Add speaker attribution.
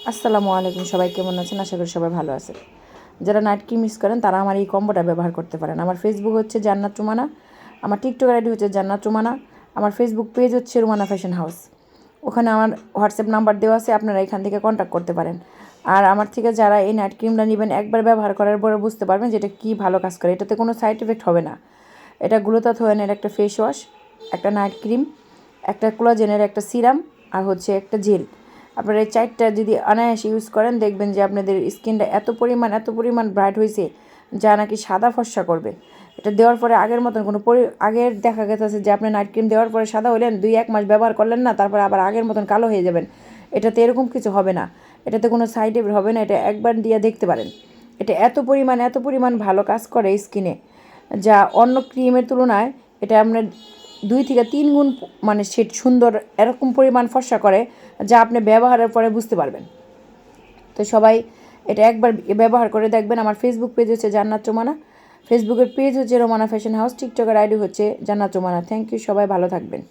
Speaker 1: আসসালামু আলাইকুম, সবাই কেমন আছেন? আশা করি সবাই ভালো আছেন। যারা নাইট ক্রিম ইউজ করেন তারা আমার এই কম্বোটা ব্যবহার করতে পারেন। আমার ফেসবুক হচ্ছে জান্নাত রুমানা, আমার টিকটক আইডি হচ্ছে জান্নাত রুমানা, আমার ফেসবুক পেজ হচ্ছে রুমানা ফ্যাশন হাউস। ওখানে আমার হোয়াটসঅ্যাপ নাম্বার দেওয়া আছে, আপনারা এখান থেকে কন্ট্যাক্ট করতে পারেন। আর আমার থেকে যারা এই নাইট ক্রিমটা নেবেন, একবার ব্যবহার করার পরে বুঝতে পারবেন যে এটা কী ভালো কাজ করে। এটাতে কোনো সাইড এফেক্ট হবে না। এটা গ্লুতাথিওনের একটা ফেস ওয়াশ, একটা নাইট ক্রিম, একটা কোলাজেনের একটা সিরাম, আর হচ্ছে একটা জেল। আপনারা এই চারটা যদি অনায়াসে ইউজ করেন, দেখবেন যে আপনাদের স্কিনটা এত পরিমাণ ব্রাইট হয়েছে যা নাকি সাদা ফর্সা করবে। এটা দেওয়ার পরে আগের মতন কোনো আগের দেখা গেছে যে আপনি নাইট ক্রিম দেওয়ার পরে সাদা হলেন, 2-1 মাস ব্যবহার করলেন না, তারপরে আবার আগের মতন কালো হয়ে যাবেন। এটাতে এরকম কিছু হবে না, এটাতে কোনো সাইড এফেক্ট হবে না। এটা একবার দিয়ে দেখতে পারেন। এটা এত পরিমাণ ভালো কাজ করে স্কিনে, যা অন্য ক্রিমের তুলনায় এটা আপনার 2 থেকে 3 গুণ মানে সেট সুন্দর এরকম পরিমাণ ফর্সা করে, যা আপনি ব্যবহারের পরে বুঝতে পারবেন। তো সবাই এটা একবার ব্যবহার করে দেখবেন। আমার ফেসবুক পেজ হচ্ছে জান্নাত রুমানা, ফেসবুকের পেজ হচ্ছে রুমানা ফ্যাশন হাউস, টিকটকের আইডি হচ্ছে জান্নাত রুমানা। থ্যাংক ইউ, সবাই ভালো থাকবেন।